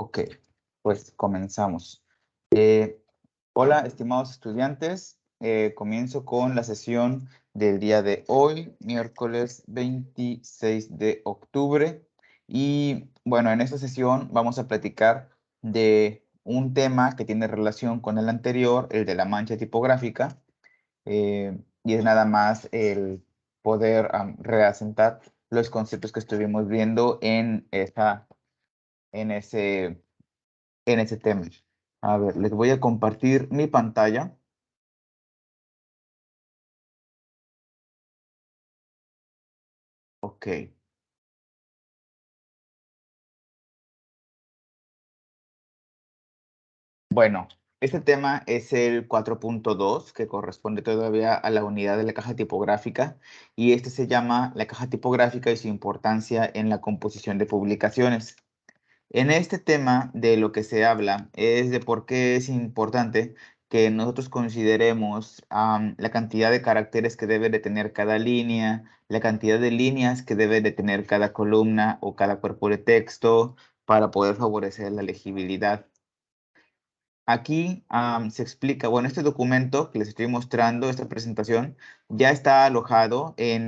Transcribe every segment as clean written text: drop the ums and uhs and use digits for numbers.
Ok, pues comenzamos. Eh, Hola, estimados estudiantes. Comienzo con la sesión del día de hoy, miércoles 26 de octubre. Y bueno, en esta sesión vamos a platicar de un tema que tiene relación con el anterior, el de la mancha tipográfica. Y es nada más el poder reasentar los conceptos que estuvimos viendo en ese en ese tema. A ver, les voy a compartir mi pantalla. Ok. Bueno, este tema es el 4.2, que corresponde todavía a la unidad de la caja tipográfica, y este se llama la caja tipográfica y su importancia en la composición de publicaciones. En este tema de lo que se habla es de por qué es importante que nosotros consideremos la cantidad de caracteres que debe de tener cada línea, la cantidad de líneas que debe de tener cada columna o cada cuerpo de texto para poder favorecer la legibilidad. Aquí se explica, bueno, este documento que les estoy mostrando, esta presentación, ya está alojado en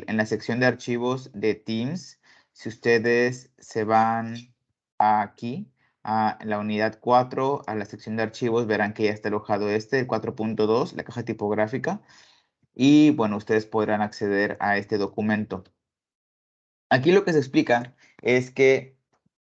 la sección de archivos de Teams. Si ustedes se van aquí, a la unidad 4, a la sección de archivos, verán que ya está alojado el 4.2, la caja tipográfica, y bueno, ustedes podrán acceder a este documento. Aquí lo que se explica es que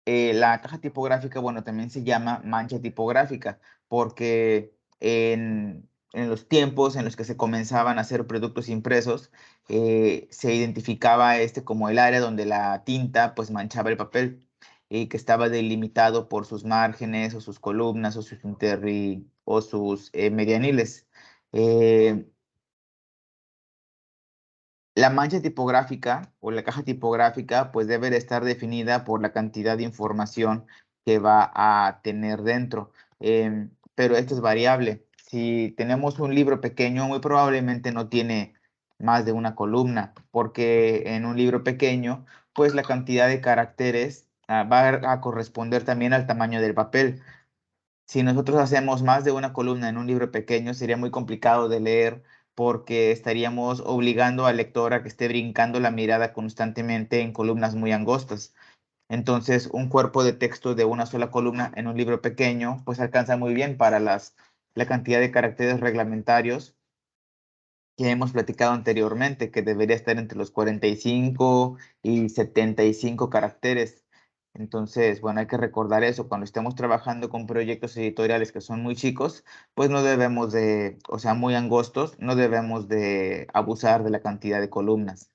la caja tipográfica, bueno, también se llama mancha tipográfica, porque en los tiempos en los que se comenzaban a hacer productos impresos, se identificaba como el área donde la tinta pues manchaba el papel y que estaba delimitado por sus márgenes o sus columnas o sus medianiles. Eh, La mancha tipográfica o la caja tipográfica pues debe de estar definida por la cantidad de información que va a tener dentro, pero esto es variable. Si tenemos un libro pequeño, muy probablemente no tiene más de una columna, porque en un libro pequeño pues la cantidad de caracteres va a corresponder también al tamaño del papel. Si nosotros hacemos más de una columna en un libro pequeño, sería muy complicado de leer porque estaríamos obligando al lector a que esté brincando la mirada constantemente en columnas muy angostas. Entonces, un cuerpo de texto de una sola columna en un libro pequeño, pues alcanza muy bien para la cantidad de caracteres reglamentarios que hemos platicado anteriormente, que debería estar entre los 45 y 75 caracteres. Entonces, bueno, hay que recordar eso. Cuando estemos trabajando con proyectos editoriales que son muy chicos, pues no debemos de, o sea, muy angostos, no debemos de abusar de la cantidad de columnas.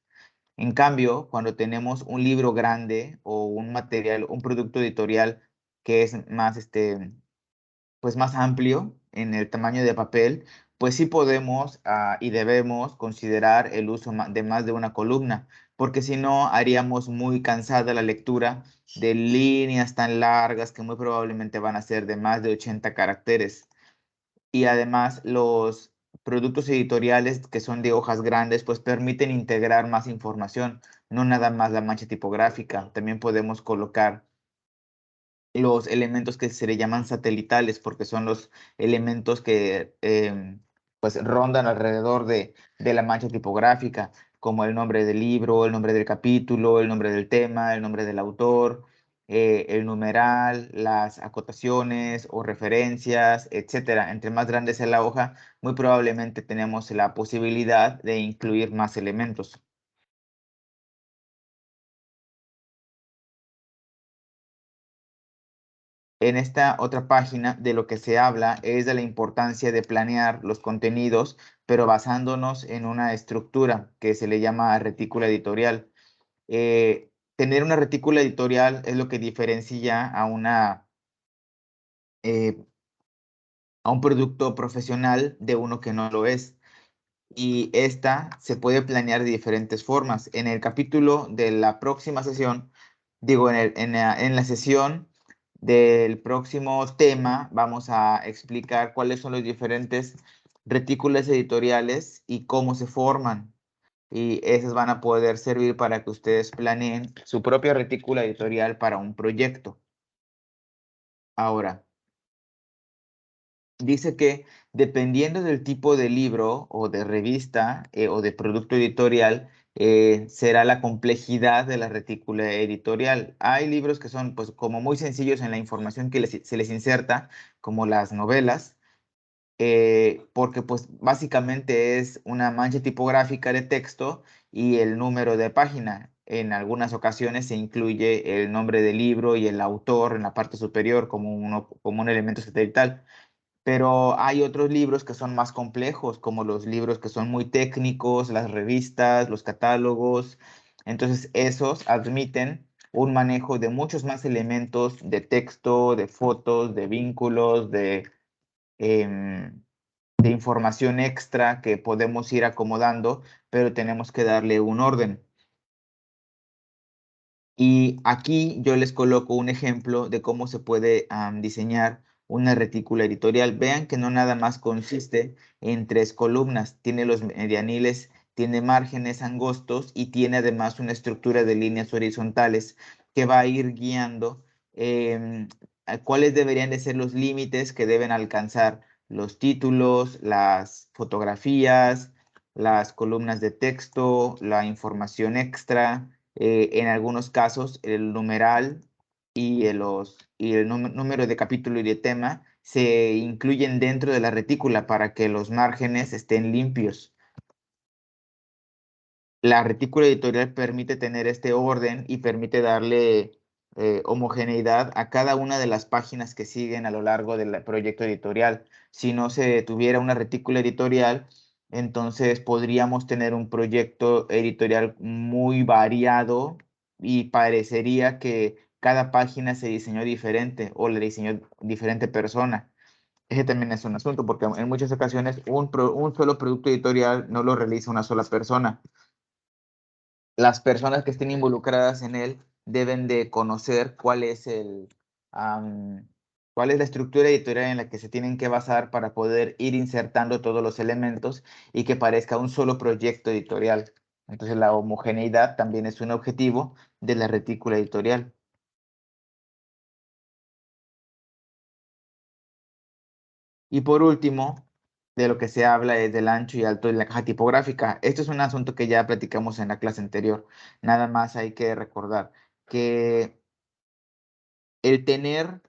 En cambio, cuando tenemos un libro grande o un material, un producto editorial que es más, pues más amplio en el tamaño de papel, pues sí podemos y debemos considerar el uso de más de una columna, porque si no haríamos muy cansada la lectura de líneas tan largas que muy probablemente van a ser de más de 80 caracteres. Y además los productos editoriales que son de hojas grandes, pues permiten integrar más información, no nada más la mancha tipográfica. También podemos colocar los elementos que se le llaman satelitales, porque son los elementos que pues rondan alrededor de la mancha tipográfica, como el nombre del libro, el nombre del capítulo, el nombre del tema, el nombre del autor, el numeral, las acotaciones o referencias, etcétera. Entre más grande sea la hoja, muy probablemente tenemos la posibilidad de incluir más elementos. En esta otra página de lo que se habla es de la importancia de planear los contenidos, pero basándonos en una estructura que se le llama retícula editorial. Tener una retícula editorial es lo que diferencia eh, a un producto profesional de uno que no lo es. Y esta se puede planear de diferentes formas. En el capítulo de la próxima sesión, digo, en la sesión del próximo tema, vamos a explicar cuáles son los diferentes retículas editoriales y cómo se forman. Y esas van a poder servir para que ustedes planeen su propia retícula editorial para un proyecto. Ahora, dice que dependiendo del tipo de libro o de revista o de producto editorial, será la complejidad de la retícula editorial. Hay libros que son pues como muy sencillos en la información que se les inserta, como las novelas, porque pues básicamente es una mancha tipográfica de texto y el número de página. En algunas ocasiones se incluye el nombre del libro y el autor en la parte superior como un elemento satelital. Pero hay otros libros que son más complejos, como los libros que son muy técnicos, las revistas, los catálogos. Entonces, esos admiten un manejo de muchos más elementos de texto, de fotos, de vínculos, em, de información extra que podemos ir acomodando, pero tenemos que darle un orden. Y aquí yo les coloco un ejemplo de cómo se puede diseñar una retícula editorial. Vean que no nada más consiste en 3 columnas, tiene los medianiles, tiene márgenes angostos y tiene además una estructura de líneas horizontales que va a ir guiando a cuáles deberían de ser los límites que deben alcanzar los títulos, las fotografías, las columnas de texto, la información extra, en algunos casos el numeral y el número de capítulo y de tema se incluyen dentro de la retícula para que los márgenes estén limpios. La retícula editorial permite tener este orden y permite darle homogeneidad a cada una de las páginas que siguen a lo largo del proyecto editorial. Si no se tuviera una retícula editorial, entonces podríamos tener un proyecto editorial muy variado y parecería que cada página se diseñó diferente o la diseñó diferente persona. Ese también es un asunto porque en muchas ocasiones un solo producto editorial no lo realiza una sola persona. Las personas que estén involucradas en él deben de conocer cuál es la estructura editorial en la que se tienen que basar para poder ir insertando todos los elementos y que parezca un solo proyecto editorial. Entonces, la homogeneidad también es un objetivo de la retícula editorial. Y por último, de lo que se habla es del ancho y alto de la caja tipográfica. Esto es un asunto que ya platicamos en la clase anterior. Nada más hay que recordar que el tener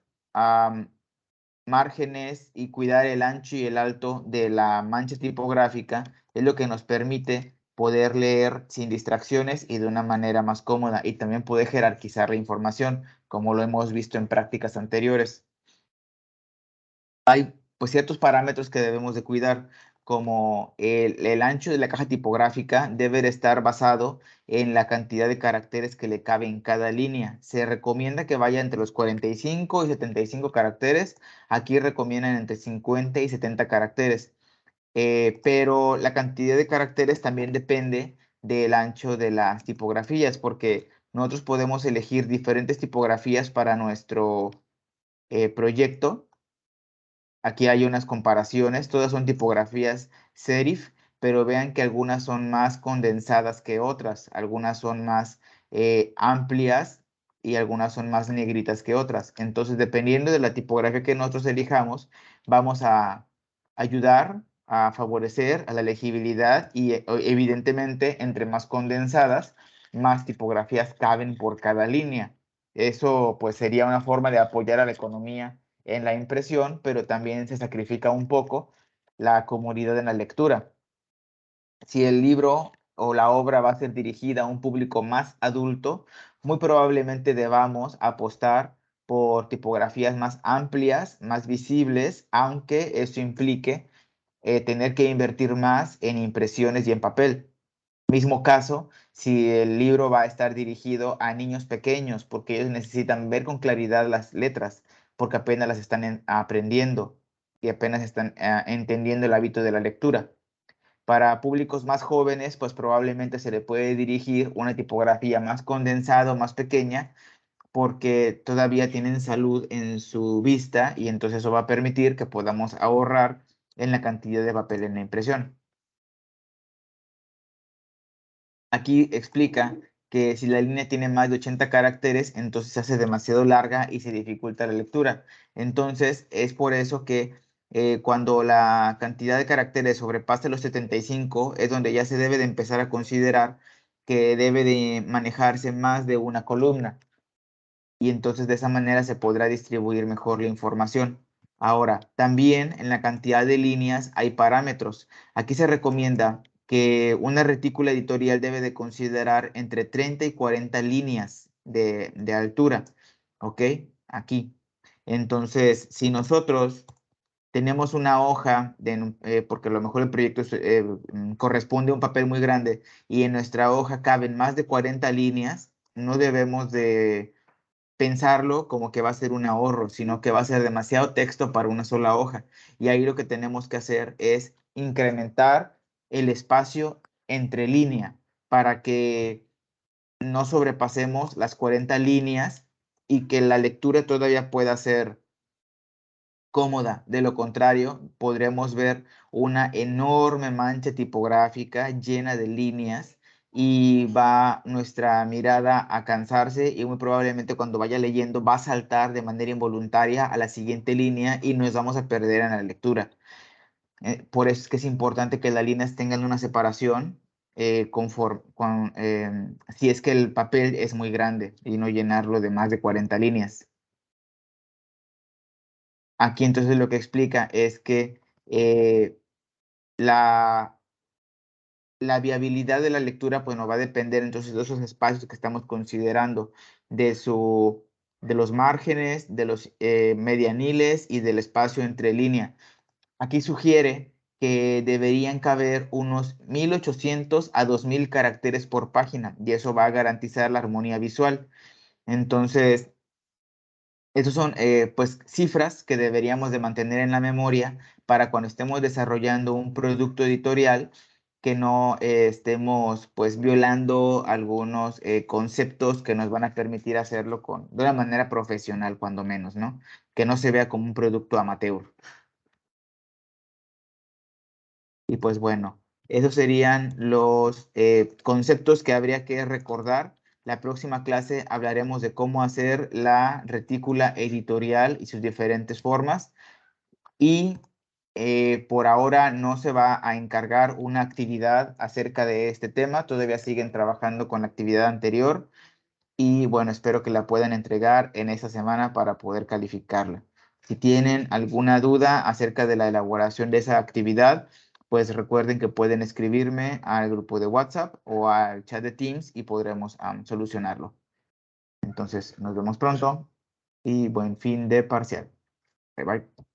márgenes y cuidar el ancho y el alto de la mancha tipográfica es lo que nos permite poder leer sin distracciones y de una manera más cómoda y también poder jerarquizar la información, como lo hemos visto en prácticas anteriores. Hay pues ciertos parámetros que debemos de cuidar, como el ancho de la caja tipográfica debe de estar basado en la cantidad de caracteres que le cabe en cada línea. Se recomienda que vaya entre los 45 y 75 caracteres. Aquí recomiendan entre 50 y 70 caracteres. Pero la cantidad de caracteres también depende del ancho de las tipografías, porque nosotros podemos elegir diferentes tipografías para nuestro proyecto. Aquí hay unas comparaciones, todas son tipografías serif, pero vean que algunas son más condensadas que otras, algunas son más amplias y algunas son más negritas que otras. Entonces, dependiendo de la tipografía que nosotros elijamos, vamos a ayudar a favorecer a la legibilidad y evidentemente, entre más condensadas, más tipografías caben por cada línea. Eso pues sería una forma de apoyar a la economía en la impresión, pero también se sacrifica un poco la comodidad en la lectura. Si el libro o la obra va a ser dirigida a un público más adulto, muy probablemente debamos apostar por tipografías más amplias, más visibles, aunque eso implique tener que invertir más en impresiones y en papel. Mismo caso, si el libro va a estar dirigido a niños pequeños, porque ellos necesitan ver con claridad las letras, porque apenas las están aprendiendo y apenas están entendiendo el hábito de la lectura. Para públicos más jóvenes, pues probablemente se le puede dirigir una tipografía más condensada, más pequeña, porque todavía tienen salud en su vista y entonces eso va a permitir que podamos ahorrar en la cantidad de papel en la impresión. Aquí explica que si la línea tiene más de 80 caracteres, entonces se hace demasiado larga y se dificulta la lectura. Entonces, es por eso que cuando la cantidad de caracteres sobrepase los 75, es donde ya se debe de empezar a considerar que debe de manejarse más de una columna. Y entonces de esa manera se podrá distribuir mejor la información. Ahora, también en la cantidad de líneas hay parámetros. Aquí se recomienda que una retícula editorial debe de considerar entre 30 y 40 líneas de altura. ¿Ok? Aquí. Entonces, si nosotros tenemos una hoja, porque a lo mejor el proyecto corresponde a un papel muy grande y en nuestra hoja caben más de 40 líneas, no debemos de pensarlo como que va a ser un ahorro, sino que va a ser demasiado texto para una sola hoja. Y ahí lo que tenemos que hacer es incrementar el espacio entre línea para que no sobrepasemos las 40 líneas y que la lectura todavía pueda ser cómoda. De lo contrario, podremos ver una enorme mancha tipográfica llena de líneas y va nuestra mirada a cansarse y muy probablemente cuando vaya leyendo va a saltar de manera involuntaria a la siguiente línea y nos vamos a perder en la lectura. Por eso es que es importante que las líneas tengan una separación si es que el papel es muy grande y no llenarlo de más de 40 líneas. Aquí entonces lo que explica es que la, la viabilidad de la lectura pues nos va a depender entonces de esos espacios que estamos considerando, de los márgenes, de los medianiles y del espacio entre línea. Aquí sugiere que deberían caber unos 1800 a 2000 caracteres por página y eso va a garantizar la armonía visual. Entonces, esas son pues cifras que deberíamos de mantener en la memoria para cuando estemos desarrollando un producto editorial que no estemos pues violando algunos conceptos que nos van a permitir hacerlo de una manera profesional cuando menos, ¿no? Que no se vea como un producto amateur. Y pues bueno, esos serían los conceptos que habría que recordar. La próxima clase hablaremos de cómo hacer la retícula editorial y sus diferentes formas. Y por ahora no se va a encargar una actividad acerca de este tema. Todavía siguen trabajando con la actividad anterior. Y bueno, espero que la puedan entregar en esta semana para poder calificarla. Si tienen alguna duda acerca de la elaboración de esa actividad, pues recuerden que pueden escribirme al grupo de WhatsApp o al chat de Teams y podremos solucionarlo. Entonces, nos vemos pronto y buen fin de parcial. Bye bye.